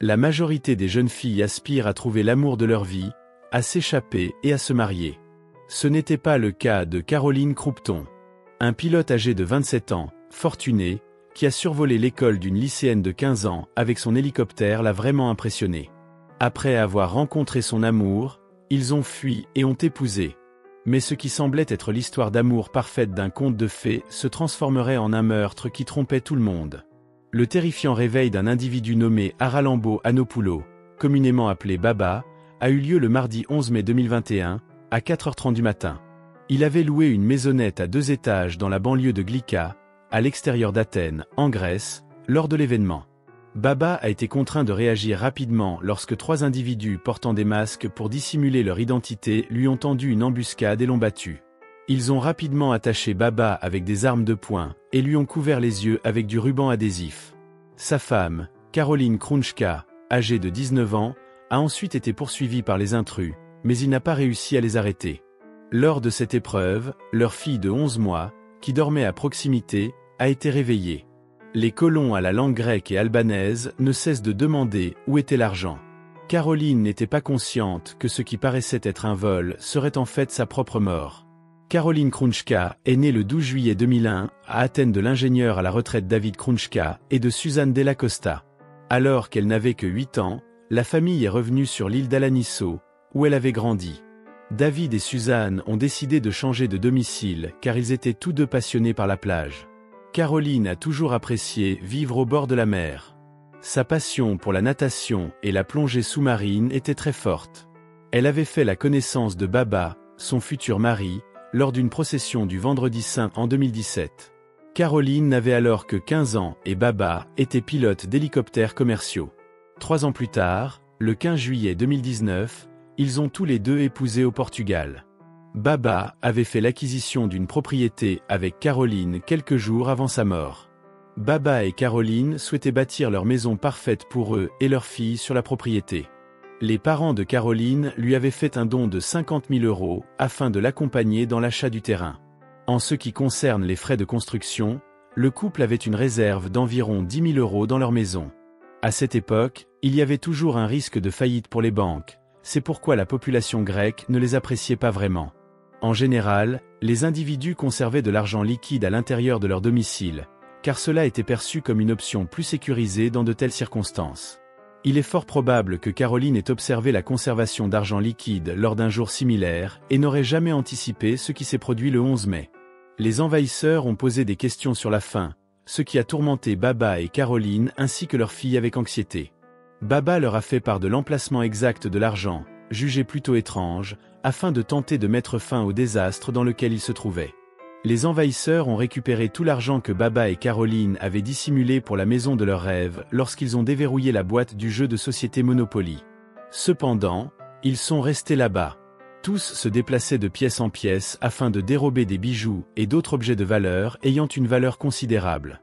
La majorité des jeunes filles aspirent à trouver l'amour de leur vie, à s'échapper et à se marier. Ce n'était pas le cas de Caroline Croupton. Un pilote âgé de 27 ans, fortuné, qui a survolé l'école d'une lycéenne de 15 ans avec son hélicoptère l'a vraiment impressionné. Après avoir rencontré son amour, ils ont fui et ont épousé. Mais ce qui semblait être l'histoire d'amour parfaite d'un conte de fées se transformerait en un meurtre qui trompait tout le monde. Le terrifiant réveil d'un individu nommé Aralambo Anopoulos, communément appelé Baba, a eu lieu le mardi 11 mai 2021, à 4h30 du matin. Il avait loué une maisonnette à 2 étages dans la banlieue de Glika, à l'extérieur d'Athènes, en Grèce, lors de l'événement. Baba a été contraint de réagir rapidement lorsque 3 individus portant des masques pour dissimuler leur identité lui ont tendu une embuscade et l'ont battu. Ils ont rapidement attaché Baba avec des armes de poing et lui ont couvert les yeux avec du ruban adhésif. Sa femme, Caroline Krunchka, âgée de 19 ans, a ensuite été poursuivie par les intrus, mais il n'a pas réussi à les arrêter. Lors de cette épreuve, leur fille de 11 mois, qui dormait à proximité, a été réveillée. Les colons à la langue grecque et albanaise ne cessent de demander où était l'argent. Caroline n'était pas consciente que ce qui paraissait être un vol serait en fait sa propre mort. Caroline Krunchka est née le 12 juillet 2001 à Athènes de l'ingénieur à la retraite David Krunchka et de Suzanne Della Costa. Alors qu'elle n'avait que 8 ans, la famille est revenue sur l'île d'Alaniso, où elle avait grandi. David et Suzanne ont décidé de changer de domicile car ils étaient tous deux passionnés par la plage. Caroline a toujours apprécié vivre au bord de la mer. Sa passion pour la natation et la plongée sous-marine était très forte. Elle avait fait la connaissance de Baba, son futur mari, lors d'une procession du Vendredi Saint en 2017. Caroline n'avait alors que 15 ans et Baba était pilote d'hélicoptères commerciaux. 3 ans plus tard, le 15 juillet 2019, ils ont tous les deux épousé au Portugal. Baba avait fait l'acquisition d'une propriété avec Caroline quelques jours avant sa mort. Baba et Caroline souhaitaient bâtir leur maison parfaite pour eux et leur fille sur la propriété. Les parents de Caroline lui avaient fait un don de 50 000 € afin de l'accompagner dans l'achat du terrain. En ce qui concerne les frais de construction, le couple avait une réserve d'environ 10 000 € dans leur maison. À cette époque, il y avait toujours un risque de faillite pour les banques, c'est pourquoi la population grecque ne les appréciait pas vraiment. En général, les individus conservaient de l'argent liquide à l'intérieur de leur domicile, car cela était perçu comme une option plus sécurisée dans de telles circonstances. Il est fort probable que Caroline ait observé la conservation d'argent liquide lors d'un jour similaire et n'aurait jamais anticipé ce qui s'est produit le 11 mai. Les envahisseurs ont posé des questions sur la faim, ce qui a tourmenté Baba et Caroline ainsi que leur fille avec anxiété. Baba leur a fait part de l'emplacement exact de l'argent, jugé plutôt étrange, afin de tenter de mettre fin au désastre dans lequel ils se trouvaient. Les envahisseurs ont récupéré tout l'argent que Baba et Caroline avaient dissimulé pour la maison de leurs rêves lorsqu'ils ont déverrouillé la boîte du jeu de société Monopoly. Cependant, ils sont restés là-bas. Tous se déplaçaient de pièce en pièce afin de dérober des bijoux et d'autres objets de valeur ayant une valeur considérable.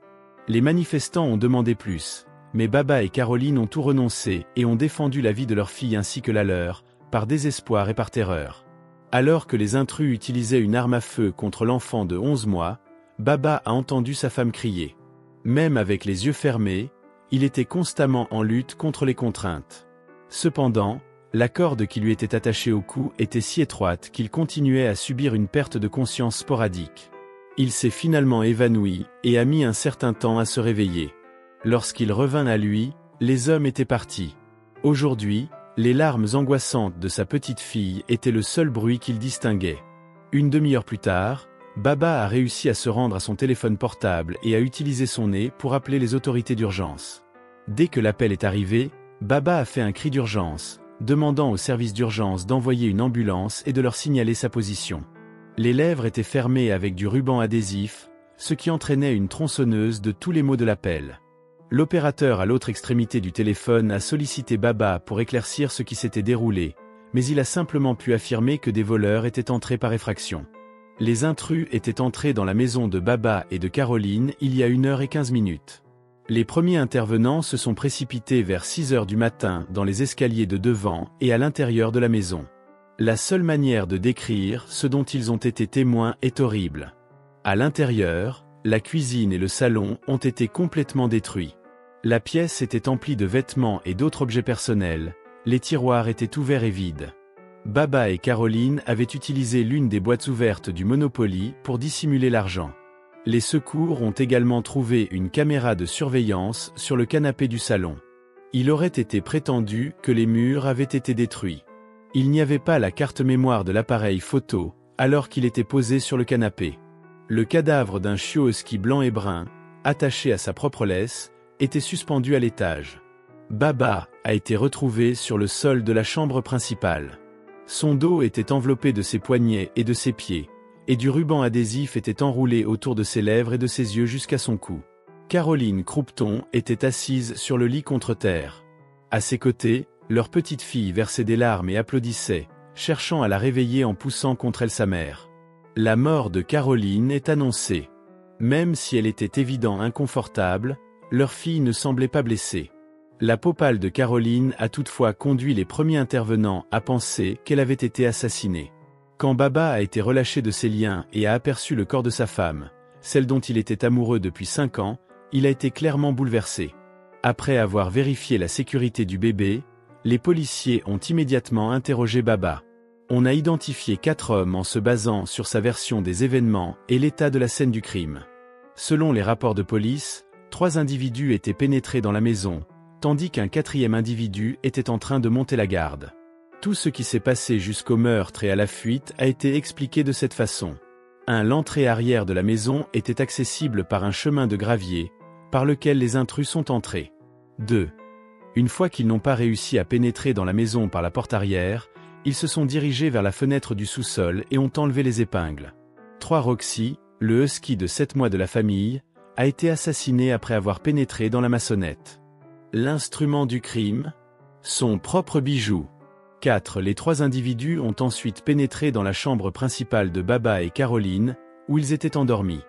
Les manifestants ont demandé plus, mais Baba et Caroline ont tout renoncé et ont défendu la vie de leur fille ainsi que la leur, par désespoir et par terreur. Alors que les intrus utilisaient une arme à feu contre l'enfant de 11 mois, Baba a entendu sa femme crier. Même avec les yeux fermés, il était constamment en lutte contre les contraintes. Cependant, la corde qui lui était attachée au cou était si étroite qu'il continuait à subir une perte de conscience sporadique. Il s'est finalement évanoui et a mis un certain temps à se réveiller. Lorsqu'il revint à lui, les hommes étaient partis. Aujourd'hui, les larmes angoissantes de sa petite fille étaient le seul bruit qu'il distinguait. Une demi-heure plus tard, Baba a réussi à se rendre à son téléphone portable et a utilisé son nez pour appeler les autorités d'urgence. Dès que l'appel est arrivé, Baba a fait un cri d'urgence, demandant au service d'urgence d'envoyer une ambulance et de leur signaler sa position. Les lèvres étaient fermées avec du ruban adhésif, ce qui entraînait une tronçonneuse de tous les mots de l'appel. L'opérateur à l'autre extrémité du téléphone a sollicité Baba pour éclaircir ce qui s'était déroulé, mais il a simplement pu affirmer que des voleurs étaient entrés par effraction. Les intrus étaient entrés dans la maison de Baba et de Caroline il y a 1h15. Les premiers intervenants se sont précipités vers 6h du matin dans les escaliers de devant et à l'intérieur de la maison. La seule manière de décrire ce dont ils ont été témoins est horrible. À l'intérieur, la cuisine et le salon ont été complètement détruits. La pièce était emplie de vêtements et d'autres objets personnels, les tiroirs étaient ouverts et vides. Baba et Caroline avaient utilisé l'une des boîtes ouvertes du Monopoly pour dissimuler l'argent. Les secours ont également trouvé une caméra de surveillance sur le canapé du salon. Il aurait été prétendu que les murs avaient été détruits. Il n'y avait pas la carte mémoire de l'appareil photo, alors qu'il était posé sur le canapé. Le cadavre d'un chiot husky blanc et brun, attaché à sa propre laisse, était suspendu à l'étage. Baba a été retrouvé sur le sol de la chambre principale. Son dos était enveloppé de ses poignets et de ses pieds, et du ruban adhésif était enroulé autour de ses lèvres et de ses yeux jusqu'à son cou. Caroline Croupton était assise sur le lit contre terre. À ses côtés, leur petite fille versait des larmes et applaudissait, cherchant à la réveiller en poussant contre elle sa mère. La mort de Caroline est annoncée. Même si elle était évidemment inconfortable, leur fille ne semblait pas blessée. La peau pâle de Caroline a toutefois conduit les premiers intervenants à penser qu'elle avait été assassinée. Quand Baba a été relâché de ses liens et a aperçu le corps de sa femme, celle dont il était amoureux depuis 5 ans, il a été clairement bouleversé. Après avoir vérifié la sécurité du bébé, les policiers ont immédiatement interrogé Baba. On a identifié 4 hommes en se basant sur sa version des événements et l'état de la scène du crime. Selon les rapports de police, 3 individus étaient pénétrés dans la maison, tandis qu'un 4e individu était en train de monter la garde. Tout ce qui s'est passé jusqu'au meurtre et à la fuite a été expliqué de cette façon. 1. L'entrée arrière de la maison était accessible par un chemin de gravier, par lequel les intrus sont entrés. 2. Une fois qu'ils n'ont pas réussi à pénétrer dans la maison par la porte arrière, ils se sont dirigés vers la fenêtre du sous-sol et ont enlevé les épingles. 3. Roxy, le husky de 7 mois de la famille, a été assassiné après avoir pénétré dans la maçonnette. L'instrument du crime, son propre bijou. 4. Les 3 individus ont ensuite pénétré dans la chambre principale de Baba et Caroline, où ils étaient endormis.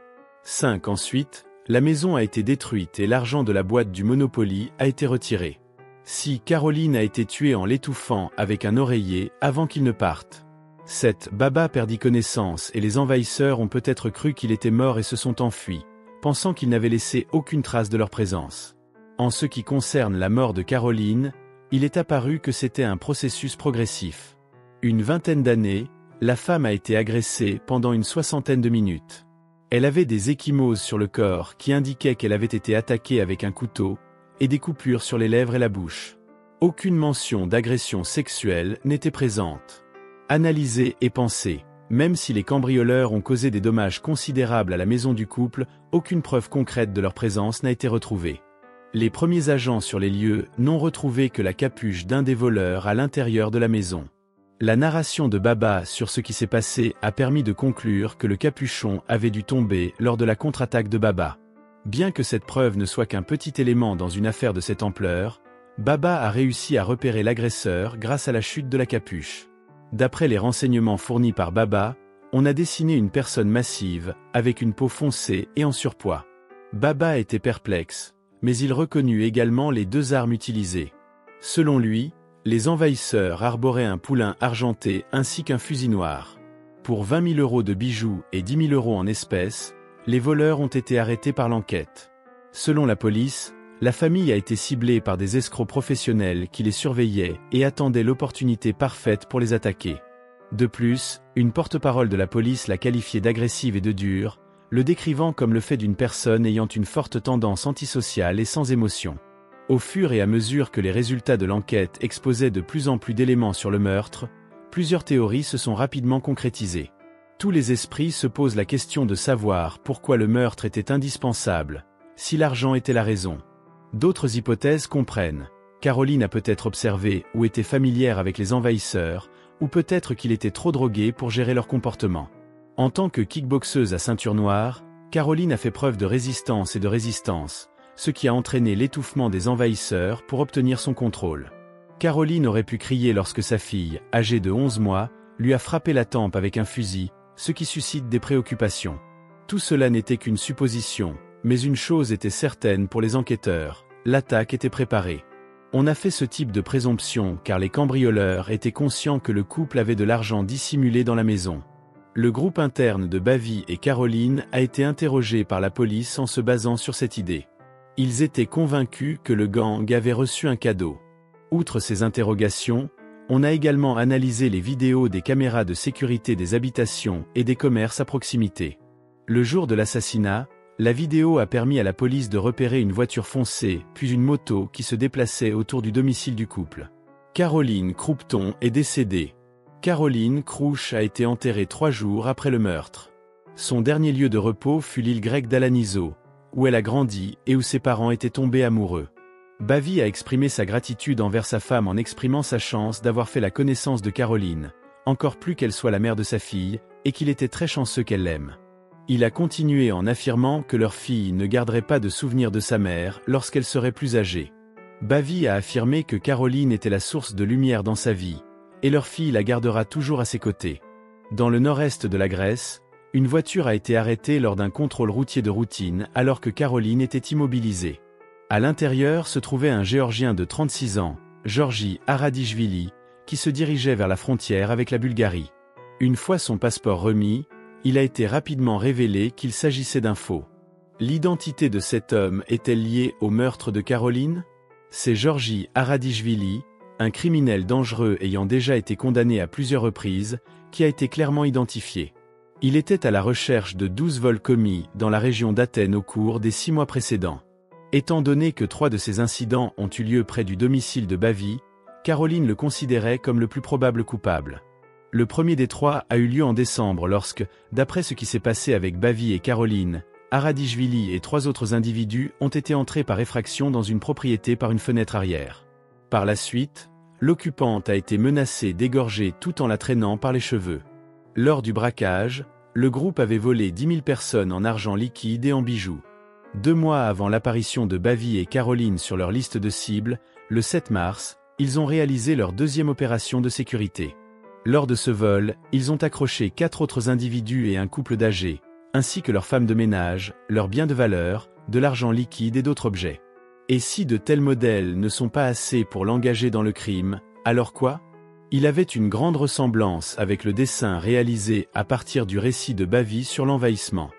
5. Ensuite, la maison a été détruite et l'argent de la boîte du Monopoly a été retiré. 6. Caroline a été tuée en l'étouffant avec un oreiller avant qu'il ne parte. 7. Baba perdit connaissance et les envahisseurs ont peut-être cru qu'il était mort et se sont enfuis, pensant qu'ils n'avaient laissé aucune trace de leur présence. En ce qui concerne la mort de Caroline, il est apparu que c'était un processus progressif. Une 20aine d'années, la femme a été agressée pendant une 60aine de minutes. Elle avait des ecchymoses sur le corps qui indiquaient qu'elle avait été attaquée avec un couteau, et des coupures sur les lèvres et la bouche. Aucune mention d'agression sexuelle n'était présente. Analysée et pensée, même si les cambrioleurs ont causé des dommages considérables à la maison du couple, aucune preuve concrète de leur présence n'a été retrouvée. Les premiers agents sur les lieux n'ont retrouvé que la capuche d'un des voleurs à l'intérieur de la maison. La narration de Baba sur ce qui s'est passé a permis de conclure que le capuchon avait dû tomber lors de la contre-attaque de Baba. Bien que cette preuve ne soit qu'un petit élément dans une affaire de cette ampleur, Baba a réussi à repérer l'agresseur grâce à la chute de la capuche. D'après les renseignements fournis par Baba, on a dessiné une personne massive, avec une peau foncée et en surpoids. Baba était perplexe, mais il reconnut également les 2 armes utilisées. Selon lui, les envahisseurs arboraient un poulain argenté ainsi qu'un fusil noir. Pour 20 000 € de bijoux et 10 000 € en espèces, les voleurs ont été arrêtés par l'enquête. Selon la police, la famille a été ciblée par des escrocs professionnels qui les surveillaient et attendaient l'opportunité parfaite pour les attaquer. De plus, une porte-parole de la police l'a qualifiée d'agressive et de dure, le décrivant comme le fait d'une personne ayant une forte tendance antisociale et sans émotion. Au fur et à mesure que les résultats de l'enquête exposaient de plus en plus d'éléments sur le meurtre, plusieurs théories se sont rapidement concrétisées. Tous les esprits se posent la question de savoir pourquoi le meurtre était indispensable, si l'argent était la raison. D'autres hypothèses comprennent. Caroline a peut-être observé ou été familière avec les envahisseurs, ou peut-être qu'il était trop drogué pour gérer leur comportement. En tant que kickboxeuse à ceinture noire, Caroline a fait preuve de résistance et de résistance, ce qui a entraîné l'étouffement des envahisseurs pour obtenir son contrôle. Caroline aurait pu crier lorsque sa fille, âgée de 11 mois, lui a frappé la tempe avec un fusil, ce qui suscite des préoccupations. Tout cela n'était qu'une supposition, mais une chose était certaine pour les enquêteurs, l'attaque était préparée. On a fait ce type de présomption car les cambrioleurs étaient conscients que le couple avait de l'argent dissimulé dans la maison. Le groupe interne de Bavi et Caroline a été interrogé par la police en se basant sur cette idée. Ils étaient convaincus que le gang avait reçu un cadeau. Outre ces interrogations, on a également analysé les vidéos des caméras de sécurité des habitations et des commerces à proximité. Le jour de l'assassinat, la vidéo a permis à la police de repérer une voiture foncée, puis une moto qui se déplaçait autour du domicile du couple. Caroline Croupton est décédée. Caroline Crouch a été enterrée 3 jours après le meurtre. Son dernier lieu de repos fut l'île grecque d'Alaniso, où elle a grandi et où ses parents étaient tombés amoureux. Bavy a exprimé sa gratitude envers sa femme en exprimant sa chance d'avoir fait la connaissance de Caroline, encore plus qu'elle soit la mère de sa fille, et qu'il était très chanceux qu'elle l'aime. Il a continué en affirmant que leur fille ne garderait pas de souvenirs de sa mère lorsqu'elle serait plus âgée. Bavy a affirmé que Caroline était la source de lumière dans sa vie, et leur fille la gardera toujours à ses côtés. Dans le nord-est de la Grèce, une voiture a été arrêtée lors d'un contrôle routier de routine alors que Caroline était immobilisée. À l'intérieur se trouvait un Géorgien de 36 ans, Georgi Aradishvili, qui se dirigeait vers la frontière avec la Bulgarie. Une fois son passeport remis, il a été rapidement révélé qu'il s'agissait d'un faux. L'identité de cet homme est-elle liée au meurtre de Caroline? C'est Georgi Aradishvili, un criminel dangereux ayant déjà été condamné à plusieurs reprises, qui a été clairement identifié. Il était à la recherche de 12 vols commis dans la région d'Athènes au cours des 6 mois précédents. Étant donné que 3 de ces incidents ont eu lieu près du domicile de Bavy, Caroline le considérait comme le plus probable coupable. Le premier des 3 a eu lieu en décembre lorsque, d'après ce qui s'est passé avec Bavy et Caroline, Aradishvili et 3 autres individus ont été entrés par effraction dans une propriété par une fenêtre arrière. Par la suite, l'occupante a été menacée d'égorger tout en la traînant par les cheveux. Lors du braquage, le groupe avait volé 10 000 personnes en argent liquide et en bijoux. 2 mois avant l'apparition de Bavy et Caroline sur leur liste de cibles, le 7 mars, ils ont réalisé leur 2e opération de sécurité. Lors de ce vol, ils ont accroché 4 autres individus et un couple d'âgés, ainsi que leurs femmes de ménage, leurs biens de valeur, de l'argent liquide et d'autres objets. Et si de tels modèles ne sont pas assez pour l'engager dans le crime, alors quoi? Il avait une grande ressemblance avec le dessin réalisé à partir du récit de Bavy sur l'envahissement.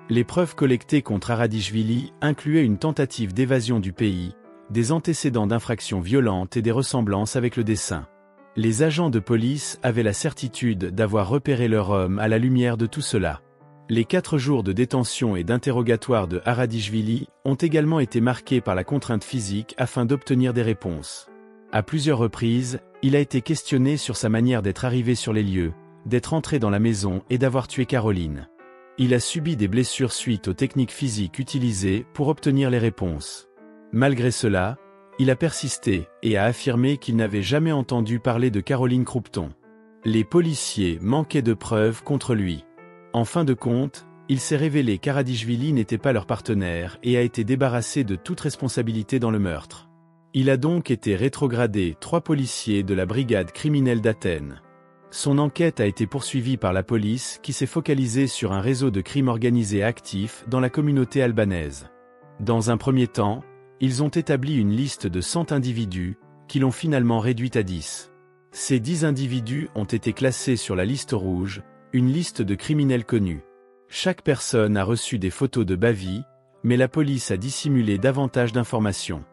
Les preuves collectées contre Aradishvili incluaient une tentative d'évasion du pays, des antécédents d'infractions violentes et des ressemblances avec le dessin. Les agents de police avaient la certitude d'avoir repéré leur homme à la lumière de tout cela. Les 4 jours de détention et d'interrogatoire de Aradishvili ont également été marqués par la contrainte physique afin d'obtenir des réponses. À plusieurs reprises, il a été questionné sur sa manière d'être arrivé sur les lieux, d'être entré dans la maison et d'avoir tué Caroline. Il a subi des blessures suite aux techniques physiques utilisées pour obtenir les réponses. Malgré cela, il a persisté et a affirmé qu'il n'avait jamais entendu parler de Caroline Croupton. Les policiers manquaient de preuves contre lui. En fin de compte, il s'est révélé qu'Aradishvili n'était pas leur partenaire et a été débarrassé de toute responsabilité dans le meurtre. Il a donc été rétrogradé 3 policiers de la brigade criminelle d'Athènes. Son enquête a été poursuivie par la police qui s'est focalisée sur un réseau de crimes organisés actifs dans la communauté albanaise. Dans un premier temps, ils ont établi une liste de 100 individus, qui l'ont finalement réduite à 10. Ces 10 individus ont été classés sur la liste rouge, une liste de criminels connus. Chaque personne a reçu des photos de Bavy, mais la police a dissimulé davantage d'informations.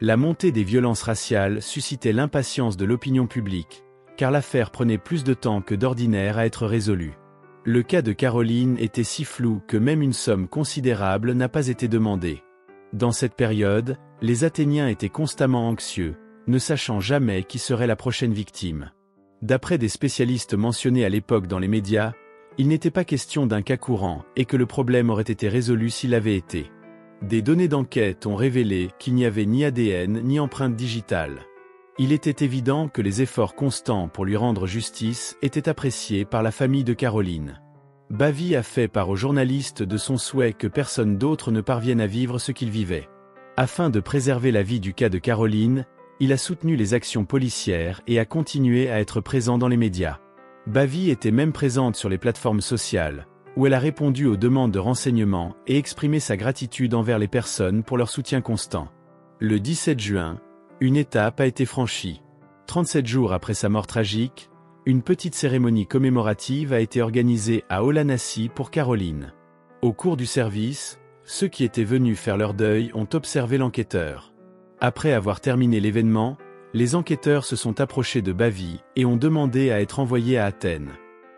La montée des violences raciales suscitait l'impatience de l'opinion publique, car l'affaire prenait plus de temps que d'ordinaire à être résolue. Le cas de Caroline était si flou que même une somme considérable n'a pas été demandée. Dans cette période, les Athéniens étaient constamment anxieux, ne sachant jamais qui serait la prochaine victime. D'après des spécialistes mentionnés à l'époque dans les médias, il n'était pas question d'un cas courant et que le problème aurait été résolu s'il avait été. Des données d'enquête ont révélé qu'il n'y avait ni ADN ni empreinte digitale. Il était évident que les efforts constants pour lui rendre justice étaient appréciés par la famille de Caroline. Bavy a fait part aux journalistes de son souhait que personne d'autre ne parvienne à vivre ce qu'il vivait. Afin de préserver la vie du cas de Caroline, il a soutenu les actions policières et a continué à être présent dans les médias. Bavy était même présente sur les plateformes sociales, où elle a répondu aux demandes de renseignements et exprimé sa gratitude envers les personnes pour leur soutien constant. Le 17 juin, une étape a été franchie. 37 jours après sa mort tragique, une petite cérémonie commémorative a été organisée à Olanassi pour Caroline. Au cours du service, Ceux qui étaient venus faire leur deuil ont observé l'enquêteur. Après avoir terminé l'événement, les enquêteurs se sont approchés de Bavie et ont demandé à être envoyés à Athènes.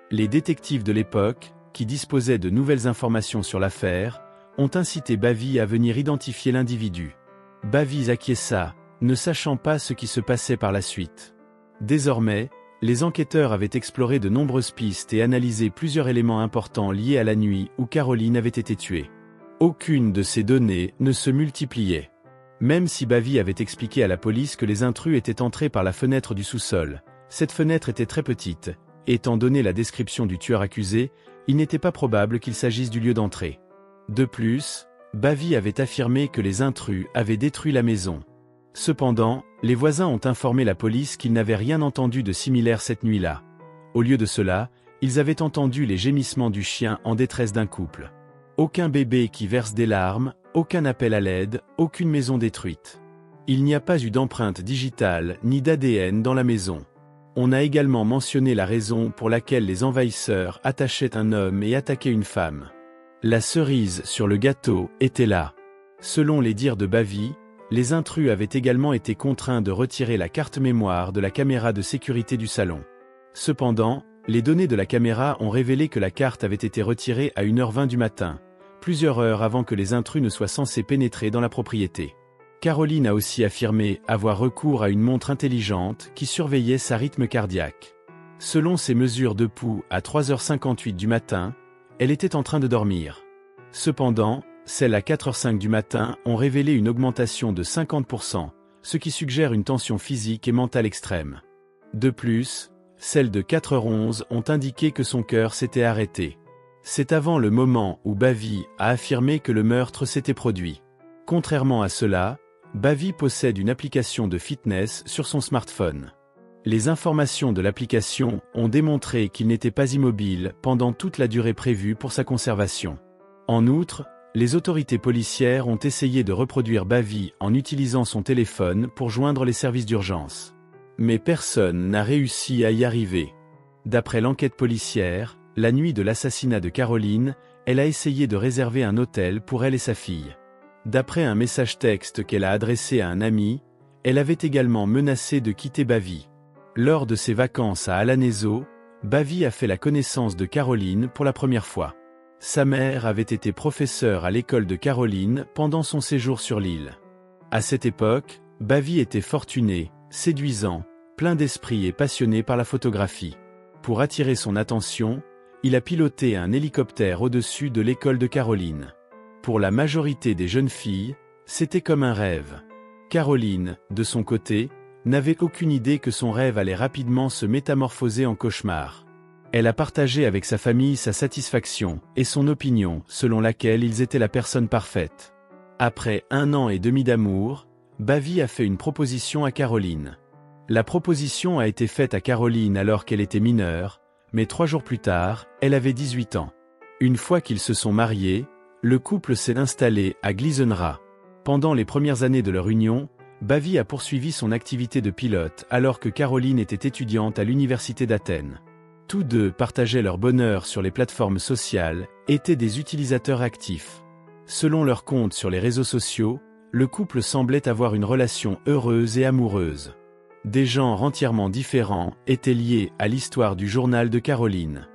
Les détectives de l'époque, qui disposaient de nouvelles informations sur l'affaire, ont incité Bavie à venir identifier l'individu. Bavie acquiesça, ne sachant pas ce qui se passait par la suite. Désormais, les enquêteurs avaient exploré de nombreuses pistes et analysé plusieurs éléments importants liés à la nuit où Caroline avait été tuée. Aucune de ces données ne se multipliait. Même si Bavie avait expliqué à la police que les intrus étaient entrés par la fenêtre du sous-sol, cette fenêtre était très petite, et étant donné la description du tueur accusé, il n'était pas probable qu'il s'agisse du lieu d'entrée. De plus, Bavie avait affirmé que les intrus avaient détruit la maison. Cependant, les voisins ont informé la police qu'ils n'avaient rien entendu de similaire cette nuit-là. Au lieu de cela, ils avaient entendu les gémissements du chien en détresse d'un couple. Aucun bébé qui verse des larmes, aucun appel à l'aide, aucune maison détruite. Il n'y a pas eu d'empreinte digitale ni d'ADN dans la maison. On a également mentionné la raison pour laquelle les envahisseurs attachaient un homme et attaquaient une femme. La cerise sur le gâteau était là. Selon les dires de Bavie, les intrus avaient également été contraints de retirer la carte mémoire de la caméra de sécurité du salon. Cependant, les données de la caméra ont révélé que la carte avait été retirée à 1h20 du matin, plusieurs heures avant que les intrus ne soient censés pénétrer dans la propriété. Caroline a aussi affirmé avoir recours à une montre intelligente qui surveillait sa rythme cardiaque. Selon ses mesures de pouls à 3h58 du matin, elle était en train de dormir. Cependant, celles à 4h05 du matin ont révélé une augmentation de 50%, ce qui suggère une tension physique et mentale extrême. De plus, celles de 4h11 ont indiqué que son cœur s'était arrêté. C'est avant le moment où Bavie a affirmé que le meurtre s'était produit. Contrairement à cela, Bavie possède une application de fitness sur son smartphone. Les informations de l'application ont démontré qu'il n'était pas immobile pendant toute la durée prévue pour sa conservation. En outre, les autorités policières ont essayé de reproduire Bavie en utilisant son téléphone pour joindre les services d'urgence. Mais personne n'a réussi à y arriver. D'après l'enquête policière, la nuit de l'assassinat de Caroline, elle a essayé de réserver un hôtel pour elle et sa fille. D'après un message texte qu'elle a adressé à un ami, elle avait également menacé de quitter Bavie. Lors de ses vacances à Alaneso, Bavie a fait la connaissance de Caroline pour la première fois. Sa mère avait été professeure à l'école de Caroline pendant son séjour sur l'île. À cette époque, Bavie était fortuné, séduisant, plein d'esprit et passionné par la photographie. Pour attirer son attention, il a piloté un hélicoptère au-dessus de l'école de Caroline. Pour la majorité des jeunes filles, c'était comme un rêve. Caroline, de son côté, n'avait aucune idée que son rêve allait rapidement se métamorphoser en cauchemar. Elle a partagé avec sa famille sa satisfaction et son opinion selon laquelle ils étaient la personne parfaite. Après 1 an et demi d'amour, Bavie a fait une proposition à Caroline. La proposition a été faite à Caroline alors qu'elle était mineure, mais 3 jours plus tard, elle avait 18 ans. Une fois qu'ils se sont mariés, le couple s'est installé à Glisenra. Pendant les premières années de leur union, Bavie a poursuivi son activité de pilote alors que Caroline était étudiante à l'université d'Athènes. Tous deux partageaient leur bonheur sur les plateformes sociales, étaient des utilisateurs actifs. Selon leurs comptes sur les réseaux sociaux, le couple semblait avoir une relation heureuse et amoureuse. Des genres entièrement différents étaient liés à l'histoire du journal de Caroline.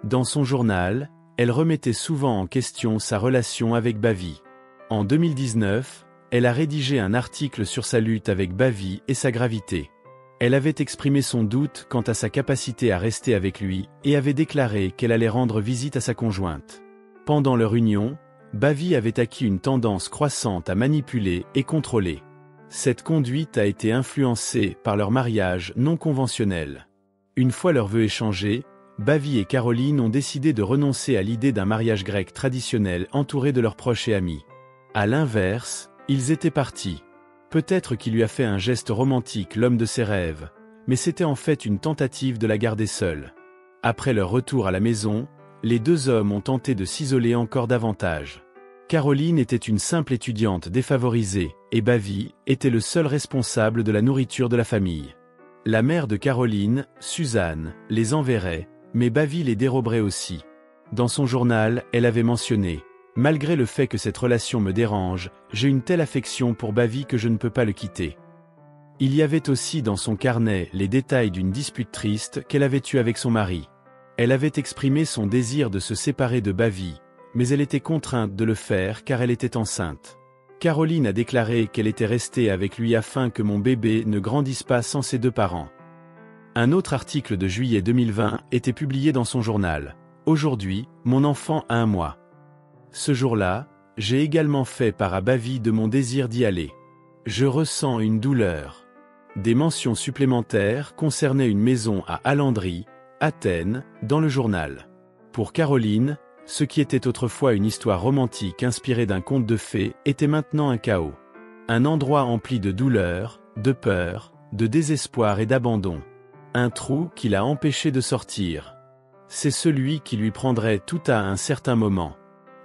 Dans son journal, elle remettait souvent en question sa relation avec Bavie. En 2019, elle a rédigé un article sur sa lutte avec Bavie et sa gravité. Elle avait exprimé son doute quant à sa capacité à rester avec lui et avait déclaré qu'elle allait rendre visite à sa conjointe. Pendant leur union, Bavie avait acquis une tendance croissante à manipuler et contrôler. Cette conduite a été influencée par leur mariage non conventionnel. Une fois leurs vœux échangés, Bavie et Caroline ont décidé de renoncer à l'idée d'un mariage grec traditionnel entouré de leurs proches et amis. À l'inverse, ils étaient partis. Peut-être qu'il lui a fait un geste romantique, l'homme de ses rêves, mais c'était en fait une tentative de la garder seule. Après leur retour à la maison, les deux hommes ont tenté de s'isoler encore davantage. Caroline était une simple étudiante défavorisée, et Bavie était le seul responsable de la nourriture de la famille. La mère de Caroline, Suzanne, les enverrait, mais Bavie les déroberait aussi. Dans son journal, elle avait mentionné Malgré le fait que cette relation me dérange, j'ai une telle affection pour Bavi que je ne peux pas le quitter. » Il y avait aussi dans son carnet les détails d'une dispute triste qu'elle avait eue avec son mari. Elle avait exprimé son désir de se séparer de Bavi, mais elle était contrainte de le faire car elle était enceinte. Caroline a déclaré qu'elle était restée avec lui afin que mon bébé ne grandisse pas sans ses deux parents. Un autre article de juillet 2020 était publié dans son journal. Aujourd'hui, mon enfant a 1 mois. Ce jour-là, j'ai également fait part à Bavi de mon désir d'y aller. Je ressens une douleur. Des mentions supplémentaires concernaient une maison à Alandri, Athènes, dans le journal. Pour Caroline, ce qui était autrefois une histoire romantique inspirée d'un conte de fées était maintenant un chaos. Un endroit empli de douleur, de peur, de désespoir et d'abandon. Un trou qui l'a empêché de sortir. C'est celui qui lui prendrait tout à un certain moment.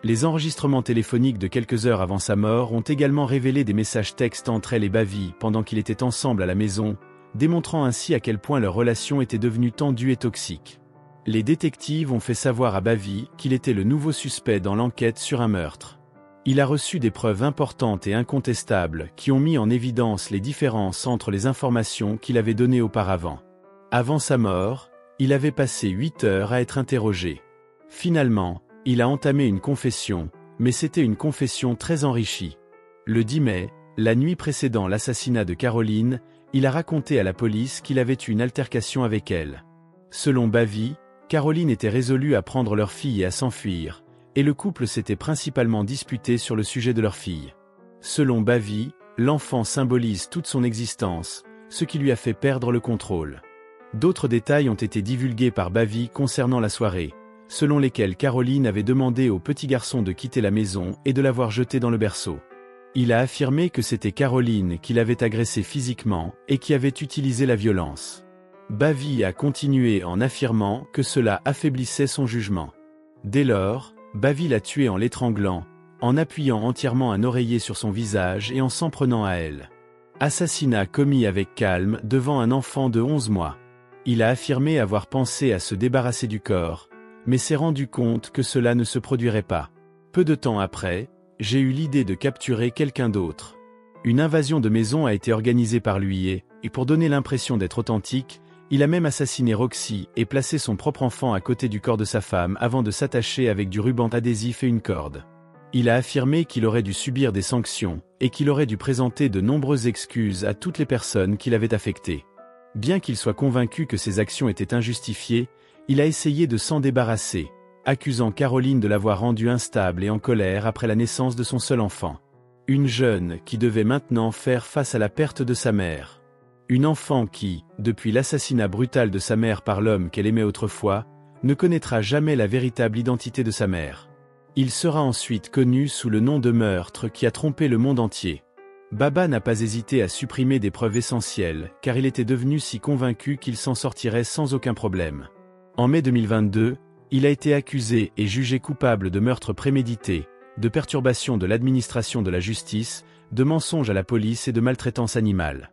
Les enregistrements téléphoniques de quelques heures avant sa mort ont également révélé des messages textes entre elle et Bavi pendant qu'ils étaient ensemble à la maison, démontrant ainsi à quel point leur relation était devenue tendue et toxique. Les détectives ont fait savoir à Bavi qu'il était le nouveau suspect dans l'enquête sur un meurtre. Il a reçu des preuves importantes et incontestables qui ont mis en évidence les différences entre les informations qu'il avait données auparavant. Avant sa mort, il avait passé 8 heures à être interrogé. Finalement, il a entamé une confession, mais c'était une confession très enrichie. Le 10 mai, la nuit précédant l'assassinat de Caroline, il a raconté à la police qu'il avait eu une altercation avec elle. Selon Bavi, Caroline était résolue à prendre leur fille et à s'enfuir, et le couple s'était principalement disputé sur le sujet de leur fille. Selon Bavi, l'enfant symbolise toute son existence, ce qui lui a fait perdre le contrôle. D'autres détails ont été divulgués par Bavi concernant la soirée, selon lesquels Caroline avait demandé au petit garçon de quitter la maison et de l'avoir jeté dans le berceau. Il a affirmé que c'était Caroline qui l'avait agressé physiquement et qui avait utilisé la violence. Bavi a continué en affirmant que cela affaiblissait son jugement. Dès lors, Bavi l'a tué en l'étranglant, en appuyant entièrement un oreiller sur son visage et en s'en prenant à elle. Assassinat commis avec calme devant un enfant de 11 mois. Il a affirmé avoir pensé à se débarrasser du corps, mais s'est rendu compte que cela ne se produirait pas. Peu de temps après, j'ai eu l'idée de capturer quelqu'un d'autre. Une invasion de maison a été organisée par lui et pour donner l'impression d'être authentique, il a même assassiné Roxy et placé son propre enfant à côté du corps de sa femme avant de s'attacher avec du ruban adhésif et une corde. Il a affirmé qu'il aurait dû subir des sanctions et qu'il aurait dû présenter de nombreuses excuses à toutes les personnes qui l'avaient affecté. Bien qu'il soit convaincu que ses actions étaient injustifiées, il a essayé de s'en débarrasser, accusant Caroline de l'avoir rendu instable et en colère après la naissance de son seul enfant. Une jeune qui devait maintenant faire face à la perte de sa mère. Une enfant qui, depuis l'assassinat brutal de sa mère par l'homme qu'elle aimait autrefois, ne connaîtra jamais la véritable identité de sa mère. Il sera ensuite connu sous le nom de meurtre qui a trompé le monde entier. Baba n'a pas hésité à supprimer des preuves essentielles, car il était devenu si convaincu qu'il s'en sortirait sans aucun problème. En mai 2022, il a été accusé et jugé coupable de meurtre prémédité, de perturbation de l'administration de la justice, de mensonge à la police et de maltraitance animale.